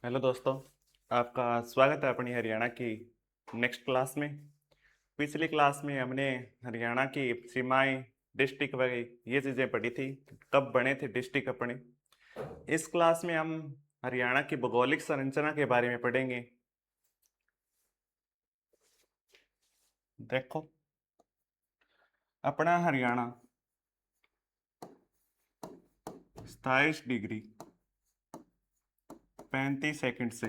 Hello दोस्तों, आपका स्वागत है अपनी हरियाणा की नेक्स्ट क्लास में। पिछली क्लास में हमने हरियाणा की सीमाएं, डिस्ट्रिक्ट वगैरह ये चीज़ें पढ़ी थी, कब बने थे डिस्ट्रिक्ट अपने। इस क्लास में हम हरियाणा की भौगोलिक संरचना के बारे में पढ़ेंगे। देखो, अपना हरियाणा 27 डिग्री 35 सेकंड से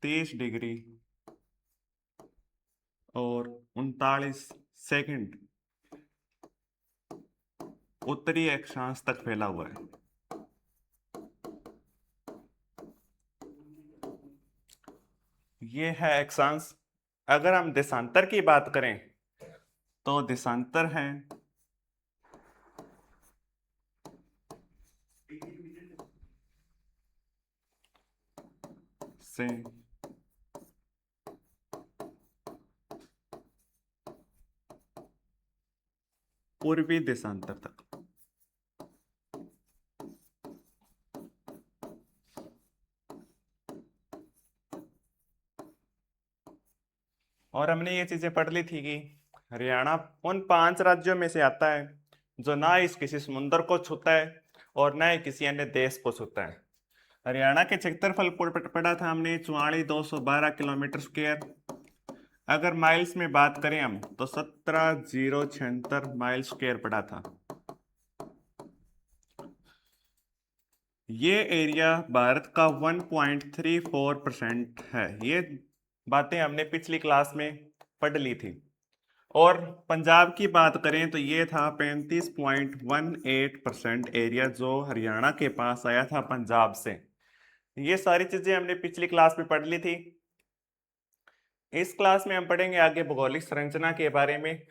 30 डिग्री और 39 सेकंड उत्तरी अक्षांश तक फैला हुआ है। ये है अक्षांश। अगर हम देशांतर की बात करें तो देशांतर है से पूर्वी देशांतर तक। और हमने ये चीजें पढ़ ली थी कि हरियाणा उन 5 राज्यों में से आता है जो ना ही किसी समुद्र को छूता है और ना ही किसी अन्य देश को छूता है। हरियाणा के क्षेत्रफल पढ़ा था हमने 44,212 किलोमीटर स्क्वायर। अगर माइल्स में बात करें हम तो 17,076 माइल स्क्वायर पड़ा था। ये एरिया भारत का 1.34% है। ये बातें हमने पिछली क्लास में पढ़ ली थी। और पंजाब की बात करें तो ये था 35.18% एरिया जो हरियाणा के पास आया था पंजाब से। ये सारी चीजें हमने पिछली क्लास में पढ़ ली थी। इस क्लास में हम पढ़ेंगे आगे भौगोलिक संरचना के बारे में।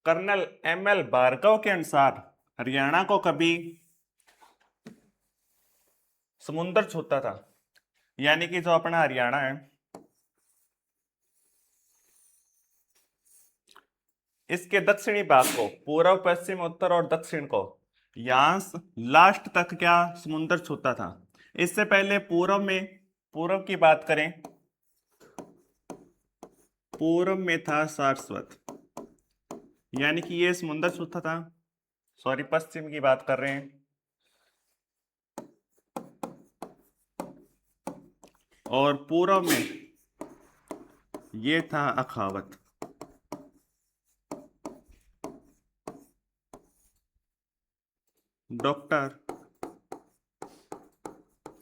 कर्नल एम एल भार्गव के अनुसार हरियाणा को कभी समुद्र छूता था, यानी कि जो अपना हरियाणा है इसके दक्षिणी भाग को, पूर्व पश्चिम उत्तर और दक्षिण को, यहां लास्ट तक क्या समुद्र छूता था। इससे पहले पूर्व की बात करें, पूर्व में था सारस्वत, यानी कि ये समुद्र छूता था। सॉरी, पश्चिम की बात कर रहे हैं। और पूर्व में ये था अखावत। डॉक्टर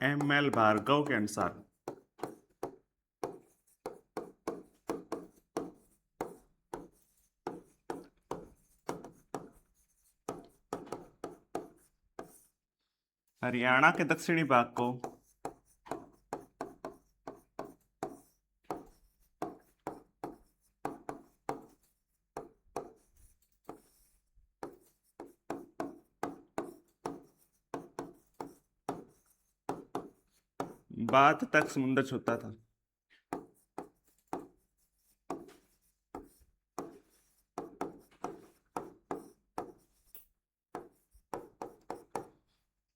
एम एल भार्गव के अनुसार हरियाणा के दक्षिणी भाग को बाद तक समुद्र छूता था।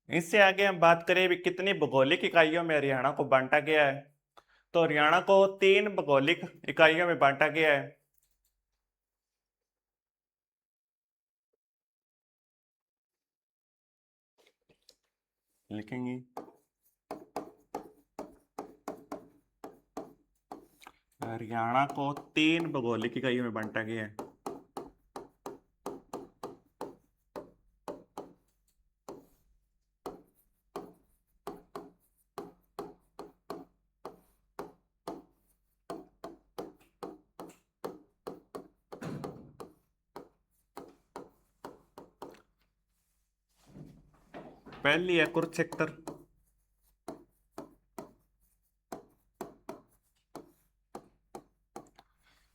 इससे आगे हम बात करें भी कितनी भौगोलिक इकाइयों में हरियाणा को बांटा गया है, तो हरियाणा को 3 भौगोलिक इकाइयों में बांटा गया है। लिखेंगे हरियाणा को 3 भौगोलिक इकाइयों में बांटा गया है। पहली है कुरुक्षेत्र,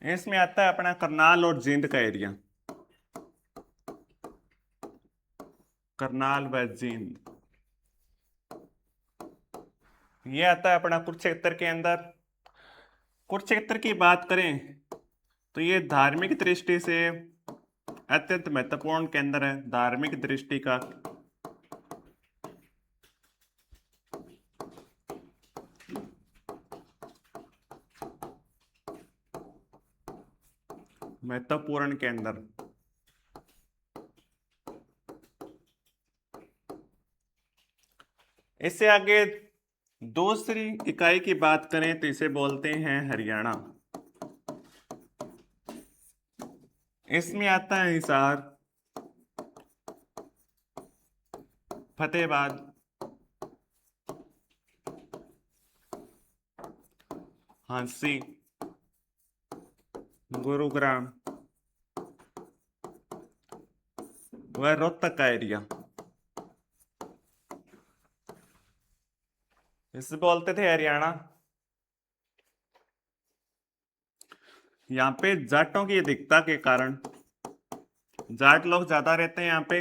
इसमें आता है अपना करनाल और जींद का एरिया। करनाल व जींद ये आता है अपना कुरुक्षेत्र के अंदर। कुरुक्षेत्र की बात करें तो ये धार्मिक दृष्टि से अत्यंत महत्वपूर्ण केंद्र है धार्मिक दृष्टि का। महत्वपूर्ण केंद्र। इससे आगे दूसरी इकाई की बात करें तो इसे बोलते हैं हरियाणा। इसमें आता है हिसार, फतेहाबाद, झांसी, गुरुग्राम व रोहतक का एरिया। इसे बोलते थे हरियाणा। यहाँ पे जाटों की अधिकता के कारण, जाट लोग ज्यादा रहते हैं यहाँ पे,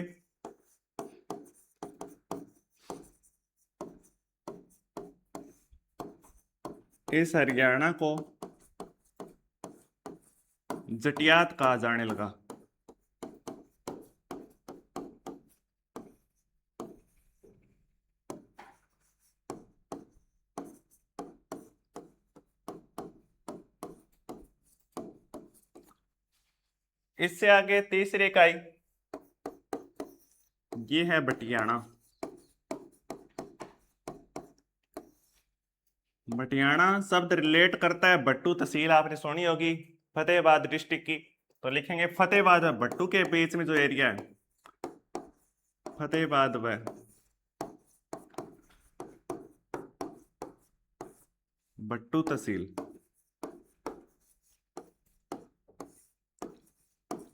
इस हरियाणा को जटियात कहा जाने लगा। इससे आगे तीसरी इकाई ये है बटियाणा। बटियाणा शब्द रिलेट करता है बट्टू तहसील, आपने सुनी होगी फतेहाबाद डिस्ट्रिक्ट की, तो लिखेंगे फतेहाबाद और बट्टू के बीच में जो एरिया है, फतेहाबाद व बट्टू तहसील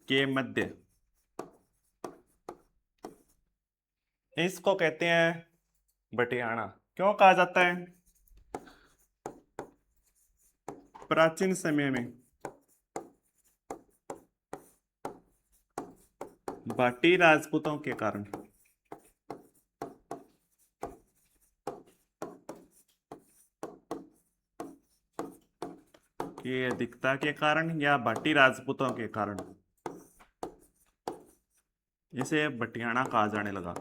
के मध्य, इसको कहते हैं बटियाणा। क्यों कहा जाता है? प्राचीन समय में बाटी राजपूतों के कारण, की अधिकता के कारण या बाटी राजपूतों के कारण इसे बटियाणा कहा जाने लगा।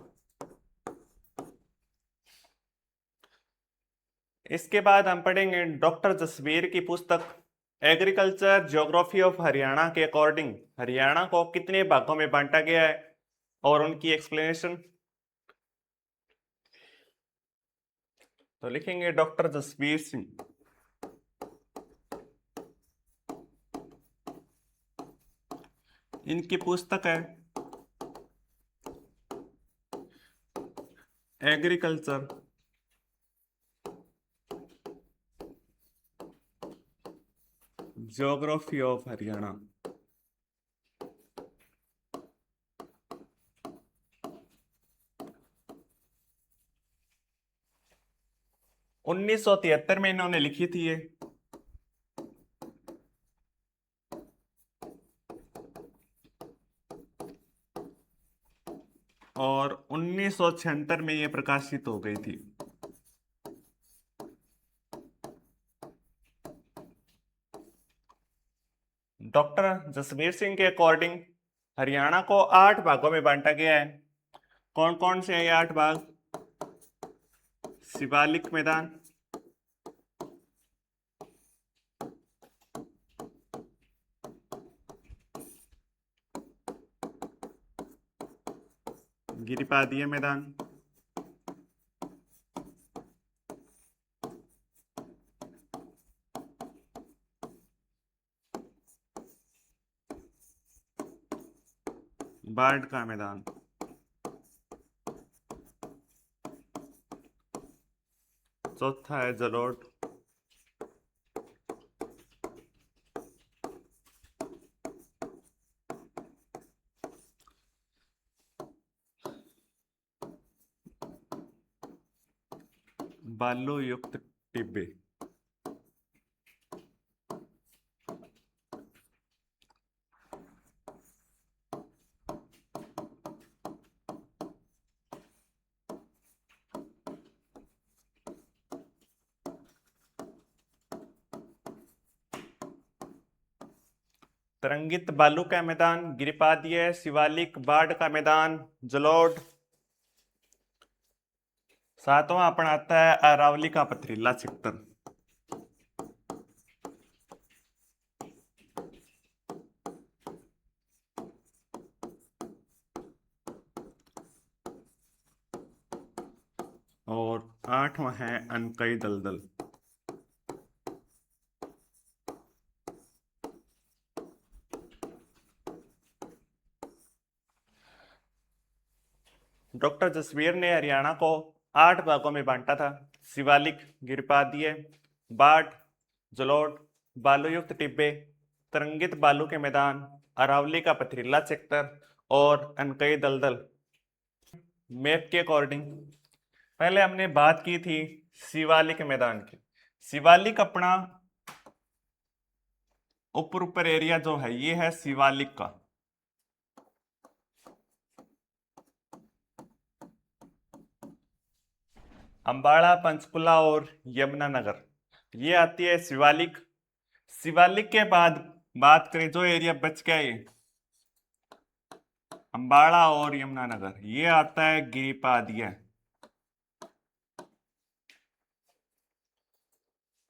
इसके बाद हम पढ़ेंगे डॉक्टर जसवीर की पुस्तक एग्रीकल्चर ज्योग्राफी ऑफ हरियाणा के अकॉर्डिंग हरियाणा को कितने भागों में बांटा गया है और उनकी एक्सप्लेनेशन। तो लिखेंगे डॉक्टर जसवीर सिंह। इनकी पुस्तक है एग्रीकल्चर ज्योग्राफी ऑफ हरियाणा। उन्नीस सौ तिहत्तर में इन्होंने लिखी थी ये। और 1976 में ये प्रकाशित हो गई थी। डॉक्टर जसवीर सिंह के अकॉर्डिंग हरियाणा को 8 भागों में बांटा गया है। कौन कौन से हैं ये 8 भाग? शिवालिक मैदान, गिरिपादीय मैदान, बाढ़ का मैदान, चौथा है जलोढ़, बालू युक्त टिब्बे। तरंगित बालू का मैदान, गिरिपादीय, शिवालिक, बाढ़ का मैदान, जलोढ़। सातवां अपन आता है अरावली का पथरीला क्षेत्र। और आठवां है अनकई दलदल। डॉक्टर जसवीर ने हरियाणा को 8 भागों में बांटा था। शिवालिक, गिरिपादीय, बाढ़, जलोढ़, बालूयुक्त टिब्बे, तरंगित बालू के मैदान, अरावली का पथरीला क्षेत्र और अनकई दलदल। मैप के अकॉर्डिंग पहले हमने बात की थी शिवालिक मैदान की। शिवालिक अपना ऊपर एरिया जो है ये है शिवालिक का। अंबाड़ा, पंचकुला और यमुनानगर ये आती है शिवालिक। शिवालिक के बाद बात करें जो एरिया बच गया ये अंबाड़ा और यमुनानगर, ये आता है गिरिपादीय।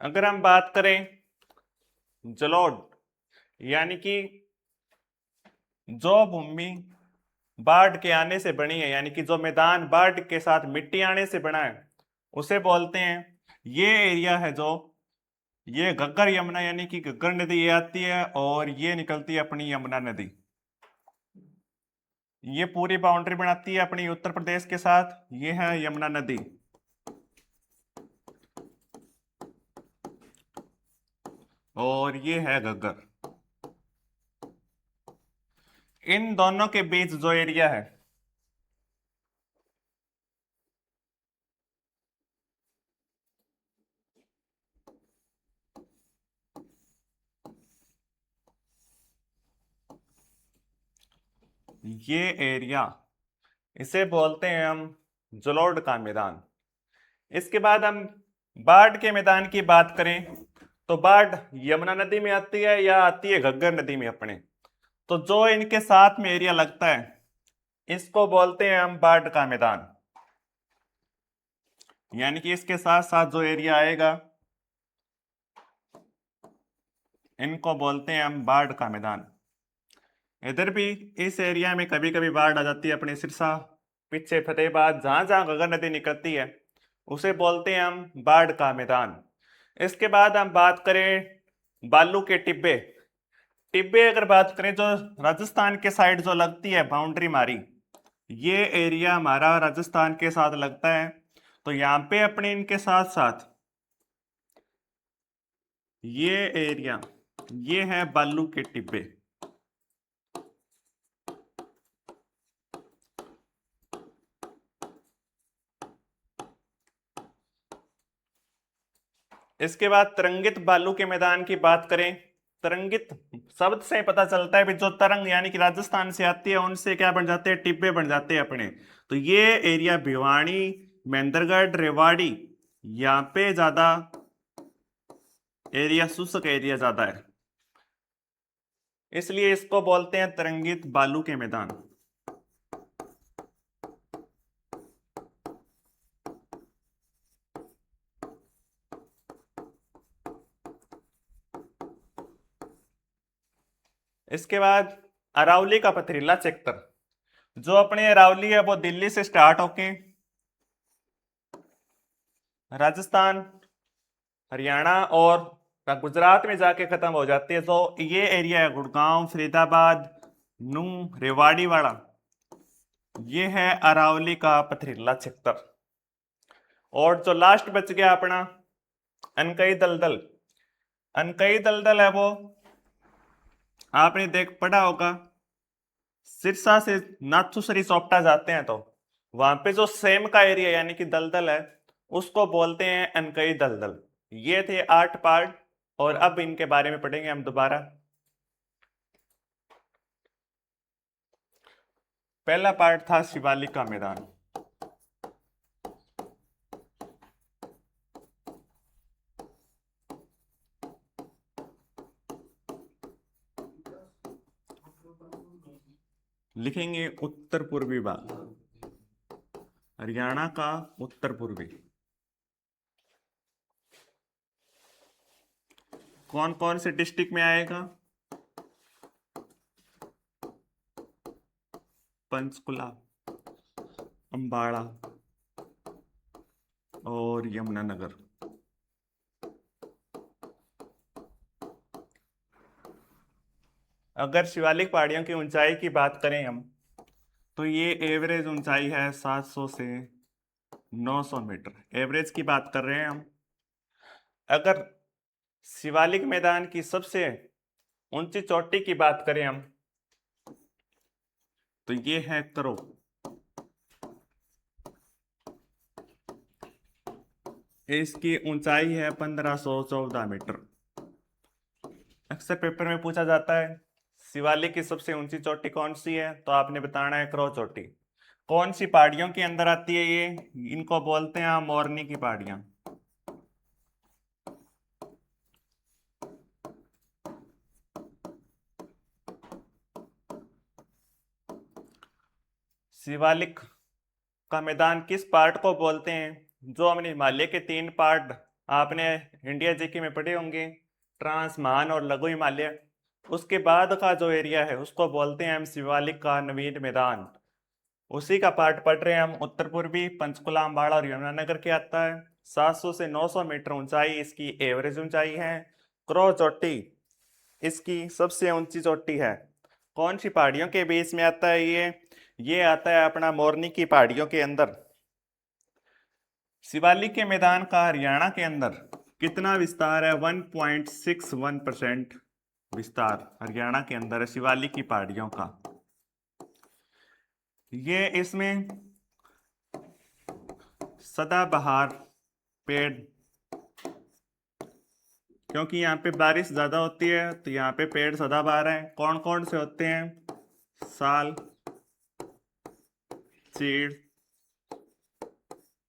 अगर हम बात करें जलोढ़, यानी कि जो भूमि बाढ़ के आने से बनी है, यानी कि जो मैदान बाढ़ के साथ मिट्टी आने से बना है, उसे बोलते हैं, ये एरिया है जो ये घग्गर यमुना, यानी कि घग्गर नदी ये आती है और ये निकलती है अपनी यमुना नदी। ये पूरी बाउंड्री बनाती है अपनी उत्तर प्रदेश के साथ। ये है यमुना नदी। और ये है घग्गर। इन दोनों के बीच जो एरिया है ये एरिया, इसे बोलते हैं हम जलोढ़ का मैदान। इसके बाद हम बाढ़ के मैदान की बात करें तो बाढ़ यमुना नदी में आती है या आती है घग्गर नदी में अपने। तो जो इनके साथ में एरिया लगता है इसको बोलते हैं हम बाढ़ का मैदान, यानी कि इसके साथ साथ जो एरिया आएगा इनको बोलते हैं हम बाढ़ का मैदान। इधर भी इस एरिया में कभी कभी बाढ़ आ जाती है अपने सिरसा, पीछे फतेहाबाद, जहां जहां घग्गर नदी निकलती है उसे बोलते हैं हम बाढ़ का मैदान। इसके बाद हम बात करें बालू के टिब्बे। टिब्बे अगर बात करें जो राजस्थान के साइड जो लगती है बाउंड्री हमारी, ये एरिया हमारा राजस्थान के साथ लगता है। तो यहाँ पे अपने इनके साथ साथ ये एरिया ये है बालू के टिब्बे। इसके बाद तरंगित बालू के मैदान की बात करें। तरंगित शब्द से पता चलता है भी जो तरंग यानी कि राजस्थान से आती है उनसे क्या बन जाते हैं, टिब्बे बन जाते हैं अपने। तो ये एरिया भिवाड़ी, महेंद्रगढ़, रेवाड़ी, यहाँ पे ज्यादा एरिया शुष्क एरिया ज्यादा है, इसलिए इसको बोलते हैं तरंगित बालू के मैदान। इसके बाद अरावली का पथरीला क्षेत्र। जो अपने अरावली है वो दिल्ली से स्टार्ट होके राजस्थान, हरियाणा और गुजरात में जाके खत्म हो जाती है। तो ये एरिया है गुड़गांव, फरीदाबाद, नूंह, रेवाड़ी वाला, ये है अरावली का पथरीला क्षेत्र। और जो लास्ट बच गया अपना अनकई दलदल। अनकई दलदल है वो आपने देख पढ़ा होगा, सिरसा से नाथुसरी सोपटा जाते हैं तो वहां पे जो सेम का एरिया यानी कि दलदल है उसको बोलते हैं अनकई दलदल। ये थे 8 पार्ट और अब इनके बारे में पढ़ेंगे हम दोबारा। पहला पार्ट था शिवालिक का मैदान। लिखेंगे उत्तर पूर्वी भाग, हरियाणा का उत्तर पूर्वी। कौन कौन से डिस्ट्रिक्ट में आएगा? पंचकुला, अंबाला और यमुनानगर। अगर शिवालिक पहाड़ियों की ऊंचाई की बात करें हम, तो ये एवरेज ऊंचाई है 700 से 900 मीटर, एवरेज की बात कर रहे हैं हम। अगर शिवालिक मैदान की सबसे ऊंची चोटी की बात करें हम, तो ये है करो। इसकी ऊंचाई है 1514 मीटर। अक्सर पेपर में पूछा जाता है शिवालिक की सबसे ऊंची चोटी कौन सी है, तो आपने बताना है क्रो चोटी। कौन सी पहाड़ियों के अंदर आती है ये? इनको बोलते हैं मोरनी की पहाड़ियां। शिवालिक का मैदान किस पार्ट को बोलते हैं? जो हमने हिमालय के 3 पार्ट आपने इंडिया जीके में पढ़े होंगे, ट्रांस, महान और लघु हिमालय, उसके बाद का जो एरिया है उसको बोलते हैं हम शिवालिक का नवीन मैदान। उसी का पार्ट पढ़ रहे हैं हम। उत्तर पूर्वी पंचकुला, अम्बाड़ा और यमुनानगर के आता है। 700 से 900 मीटर ऊंचाई इसकी एवरेज ऊंचाई है। क्रो चोटी इसकी सबसे ऊंची चोटी है। कौन सी पहाड़ियों के बीच में आता है ये आता है अपना मोरनी की पहाड़ियों के अंदर। शिवालिक के मैदान का हरियाणा के अंदर कितना विस्तार है? 1.61% विस्तार हरियाणा के अंदर है शिवालिक की पहाड़ियों का। ये इसमें सदाबहार पेड़, क्योंकि यहाँ पे बारिश ज्यादा होती है तो यहाँ पे पेड़ सदाबहार हैं। कौन कौन से होते हैं? साल, चीड़,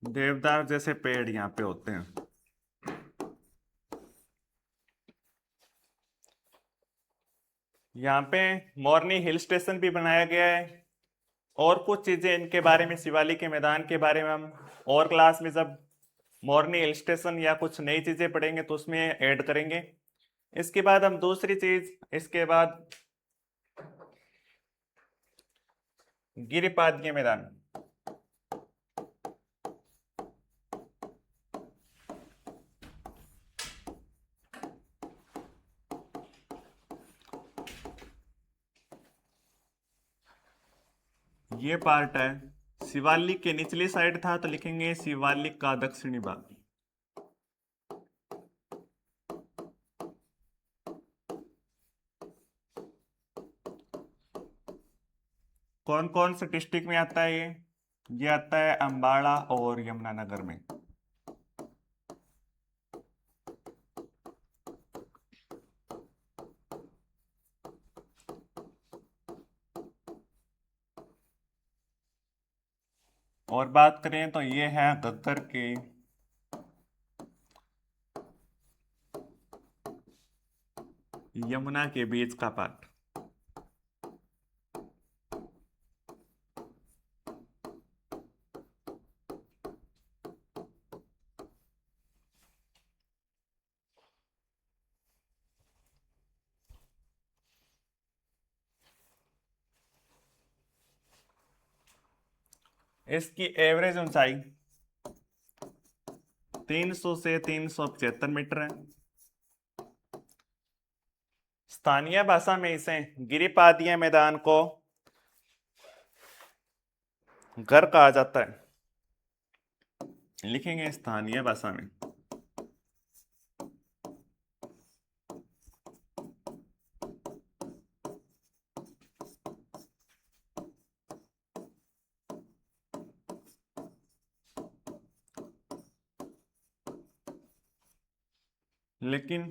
देवदार जैसे पेड़ यहाँ पे होते हैं। यहाँ पे मोरनी हिल स्टेशन भी बनाया गया है। और कुछ चीजें इनके बारे में, शिवालिक के मैदान के बारे में हम और क्लास में जब मोरनी हिल स्टेशन या कुछ नई चीजें पढ़ेंगे तो उसमें ऐड करेंगे। इसके बाद हम दूसरी चीज, इसके बाद गिरिपाद के मैदान। ये पार्ट है शिवालिक के निचली साइड था तो लिखेंगे शिवालिक का दक्षिणी भाग। कौन कौन से डिस्ट्रिक्ट में आता है ये आता है अंबाला और यमुनानगर में। और बात करें तो ये है घग्गर के यमुना के बीच का पार्ट। इसकी एवरेज ऊंचाई 300 से 375 मीटर है। स्थानीय भाषा में इसे गिरिपादीय मैदान को घर कहा जाता है। लिखेंगे स्थानीय भाषा में। लेकिन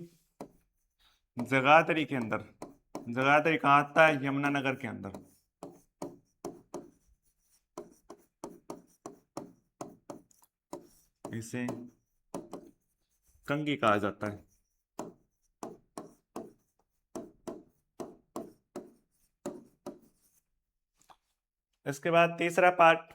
जगाधरी के अंदर, जगाधरी कहाँ आता है? यमुनानगर के अंदर। इसे कंगी कहा जाता है। इसके बाद तीसरा पार्ट,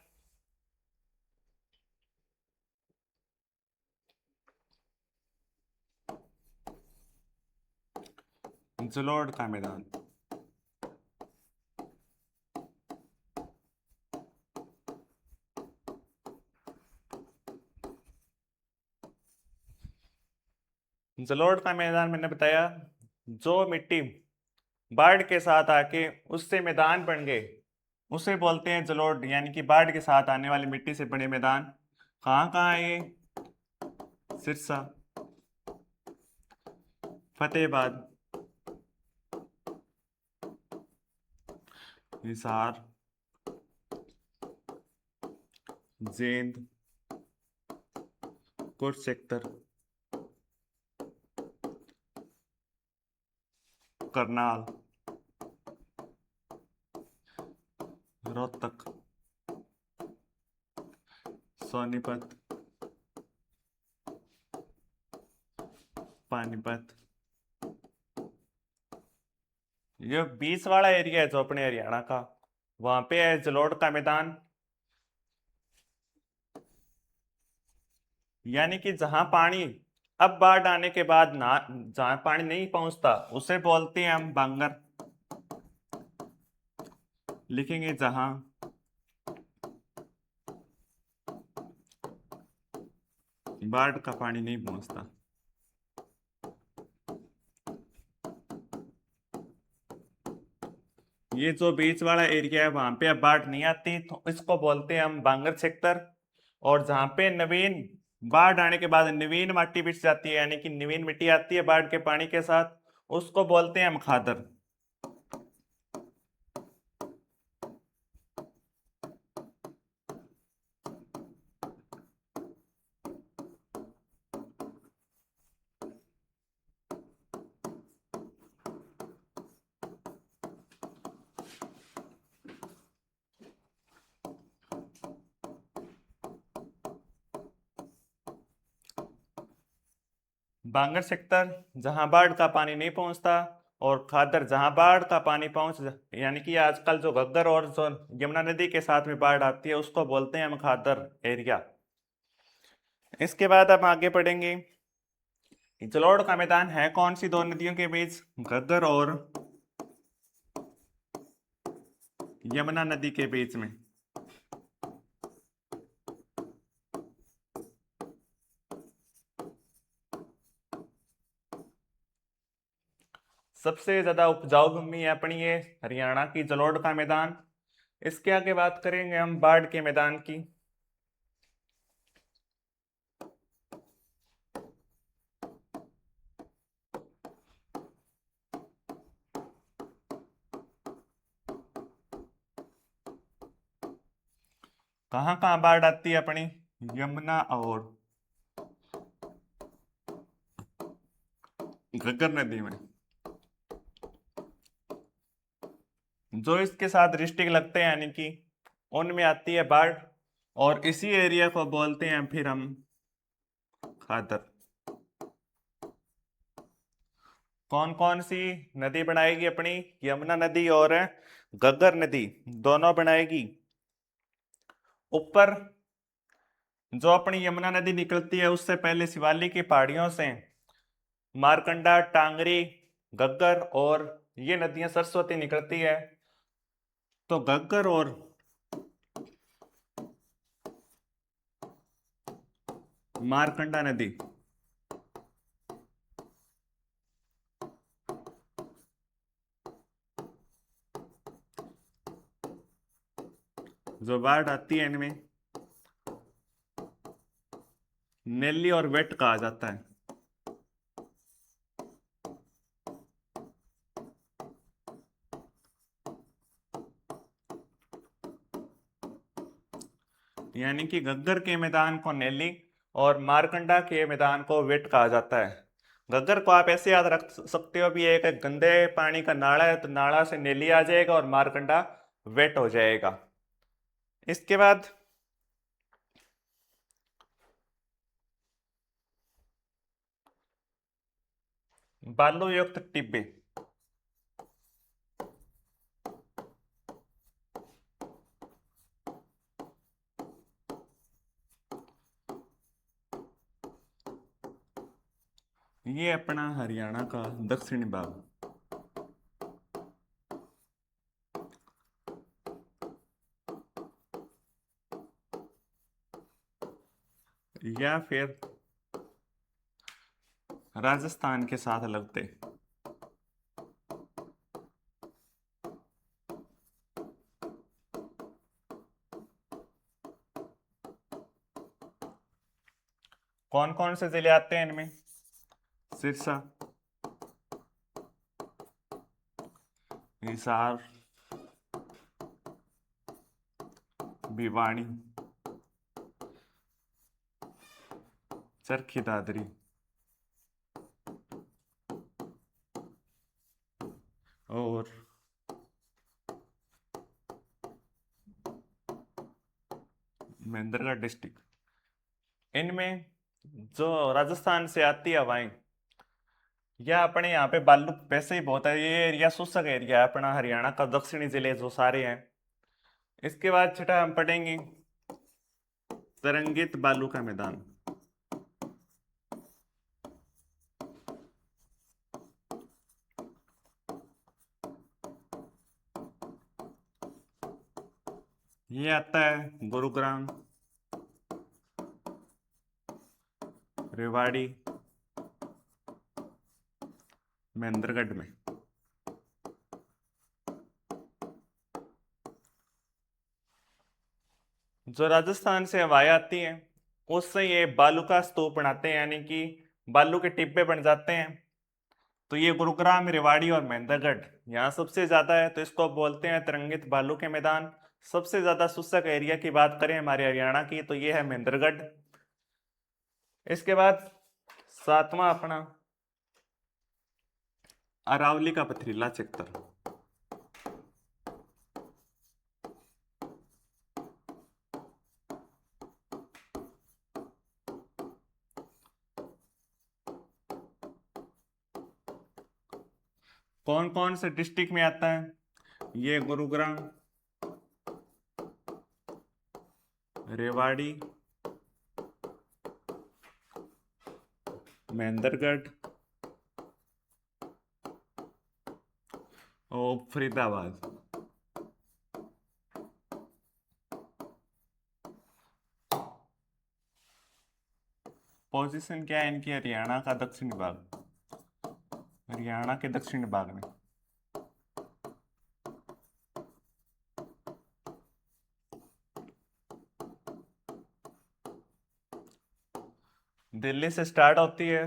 जलोढ़ का मैदान। जलोढ़ का मैदान मैंने बताया, जो मिट्टी बाढ़ के साथ आके उससे मैदान बन गए उसे बोलते हैं जलोढ़, यानी कि बाढ़ के साथ आने वाली मिट्टी से बने मैदान। कहाँ कहाँ है ये? सिरसा, फतेहाबाद, हिसार, जेंद, कुरुक्षेत्र, करनाल, रोहतक, सोनीपत, पानीपत। ये बीच वाला एरिया है जो अपने हरियाणा का, वहां पे है जलोढ़ का मैदान। यानी कि जहां पानी अब बाढ़ आने के बाद ना, जहां पानी नहीं पहुंचता उसे बोलते हैं हम बांगर। लिखेंगे जहां बाढ़ का पानी नहीं पहुंचता। ये जो बीच वाला एरिया है वहां पे अब बाढ़ नहीं आती तो इसको बोलते हैं हम बांगर सेक्टर। और जहां पे नवीन बाढ़ आने के बाद नवीन माटी बिछ जाती है, यानी कि नवीन मिट्टी आती है बाढ़ के पानी के साथ, उसको बोलते हैं हम खादर। बांगर सेक्टर जहां बाढ़ का पानी नहीं पहुंचता, और खादर जहां बाढ़ का पानी पहुंच, यानी कि आजकल जो घग्गर और जो यमुना नदी के साथ में बाढ़ आती है उसको बोलते हैं हम खादर एरिया। इसके बाद हम आगे पढ़ेंगे, जलोढ़ का मैदान है कौन सी दो नदियों के बीच? घग्गर और यमुना नदी के बीच में। सबसे ज्यादा उपजाऊ भूमि है अपनी ये हरियाणा की जलोढ़ का मैदान। इसके आगे बात करेंगे हम बाढ़ के मैदान की। कहाँ कहाँ बाढ़ आती है अपनी? यमुना और घग्गर नदी में। जो इसके साथ डिस्ट्रिक्ट लगते हैं यानी कि उनमें आती है बाढ़, और इसी एरिया को बोलते हैं फिर हम खादर। कौन कौन सी नदी बनाएगी अपनी? यमुना नदी और घग्गर नदी दोनों बनाएगी। ऊपर जो अपनी यमुना नदी निकलती है उससे पहले शिवालिक की पहाड़ियों से मारकंडा, टांगरी, घग्गर और ये नदियां सरस्वती निकलती है। तो घग्गर और मारकंडा नदी जो बाढ़ आती है इनमें नेली और वेट कहा जाता है। यानी कि घग्गर के मैदान को नेली और मारकंडा के मैदान को वेट कहा जाता है। घग्गर को आप ऐसे याद रख सकते हो भी, एक गंदे पानी का नाला है तो नाला से नेली आ जाएगा और मारकंडा वेट हो जाएगा। इसके बाद बालू युक्त टिब्बे। ये अपना हरियाणा का दक्षिणी भाग, या फिर राजस्थान के साथ लगते। कौन कौन से जिले आते हैं इनमें? सिरसा, हिसार, भिवानी, चरखी दादरी और महेंद्रगढ़ डिस्ट्रिक्ट। इनमें जो राजस्थान से आती है हवाएं, यह अपने यहाँ पे बालू वैसे ही बहुत है, ये एरिया शुष्क एरिया है अपना हरियाणा का दक्षिणी जिले जो सारे हैं। इसके बाद छठा हम पढ़ेंगे तरंगित बालू का मैदान। ये आता है गुरुग्राम, रेवाड़ी, महेंद्रगढ़ में। जो राजस्थान से हवाएं आती हैं उससे ये बालू का स्तूप बनाते हैं, यानी कि बालू के टिब्बे बन जाते हैं। तो ये गुरुग्राम, रेवाड़ी और महेंद्रगढ़ यहाँ सबसे ज्यादा है, तो इसको बोलते हैं तरंगित बालू के मैदान। सबसे ज्यादा शुष्क एरिया की बात करें हमारे हरियाणा की तो ये है महेंद्रगढ़। इसके बाद सातवां अपना अरावली का पथरीला क्षेत्र। कौन कौन से डिस्ट्रिक्ट में आता है? ये गुरुग्राम, रेवाड़ी, महेंद्रगढ़ और फरीदाबाद। पोजीशन क्या है इनकी? हरियाणा का दक्षिणी भाग, हरियाणा के दक्षिणी भाग में। दिल्ली से स्टार्ट होती है,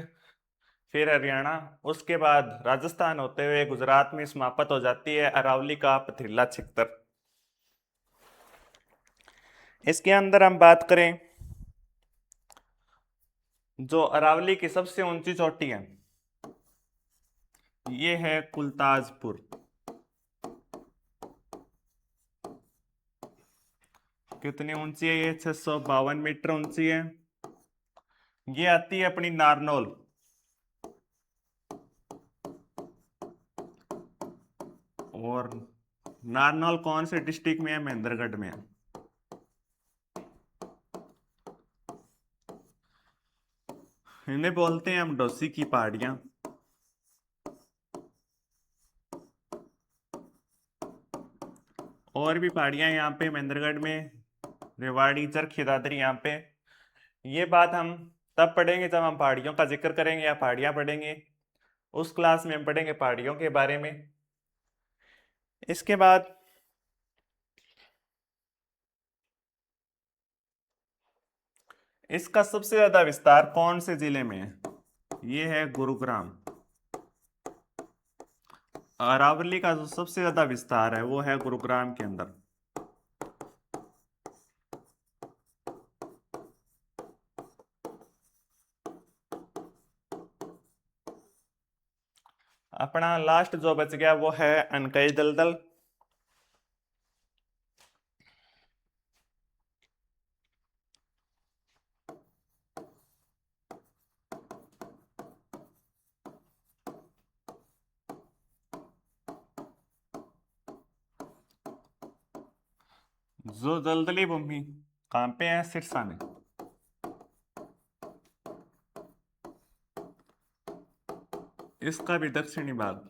फिर हरियाणा, उसके बाद राजस्थान होते हुए गुजरात में समाप्त हो जाती है अरावली का पथरीला क्षेत्र। इसके अंदर हम बात करें, जो अरावली की सबसे ऊंची चोटी है ये है कुलताजपुर। कितनी ऊंची है ये? 652 मीटर ऊंची है। ये आती है अपनी नारनौल, और नारनौल कौन से डिस्ट्रिक्ट में है? महेंद्रगढ़ में है। इन्हें बोलते हैं हम डोसी की पहाड़ियां। और भी पहाड़ियां यहाँ पे महेंद्रगढ़ में, रेवाड़ी, चरखी दादरी यहाँ पे। ये बात हम तब पढ़ेंगे जब हम पहाड़ियों का जिक्र करेंगे या पहाड़ियां पढ़ेंगे, उस क्लास में हम पढ़ेंगे पहाड़ियों के बारे में। इसके बाद इसका सबसे ज्यादा विस्तार कौन से जिले में है? ये है गुरुग्राम। अरावली का जो सबसे ज्यादा विस्तार है वो है गुरुग्राम के अंदर। अपना लास्ट जो बच गया वो है अनकई दलदल। जो दलदली भूमि कहाँ पे है? सिरसा में। इसका भी दक्षिणी भाग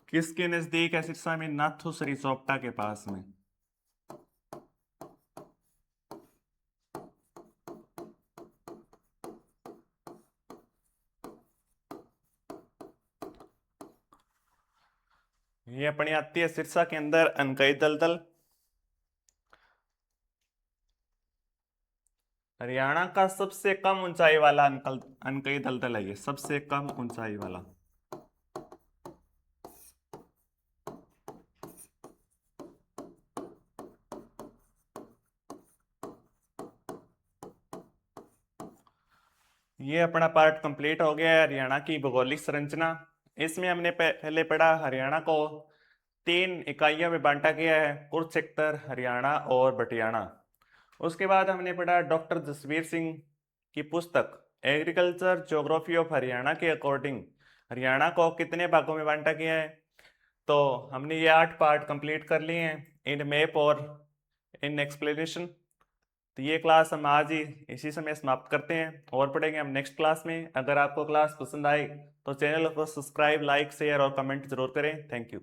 किसके नजदीक है? सिरसा में नाथू श्री चौपटा के पास में। ये अपनी आती है सिरसा के अंदर अनकई दलदल। हरियाणा का सबसे कम ऊंचाई वाला अनकई दलदल है ये, सबसे कम ऊंचाई वाला। ये अपना पार्ट कंप्लीट हो गया है, हरियाणा की भौगोलिक संरचना। इसमें हमने पहले पढ़ा हरियाणा को 3 इकाइयों में बांटा गया है, कुरुक्षेत्र, हरियाणा और बटियाणा। उसके बाद हमने पढ़ा डॉक्टर जसवीर सिंह की पुस्तक एग्रीकल्चर ज्योग्राफी ऑफ हरियाणा के अकॉर्डिंग हरियाणा को कितने भागों में बांटा गया है। तो हमने ये 8 पार्ट कंप्लीट कर लिए हैं इन मैप और इन एक्सप्लेनेशन। तो ये क्लास हम आज ही इसी समय समाप्त करते हैं, और पढ़ेंगे हम नेक्स्ट क्लास में। अगर आपको क्लास पसंद आई तो चैनल को सब्सक्राइब, लाइक, शेयर और कमेंट जरूर करें। Thank you.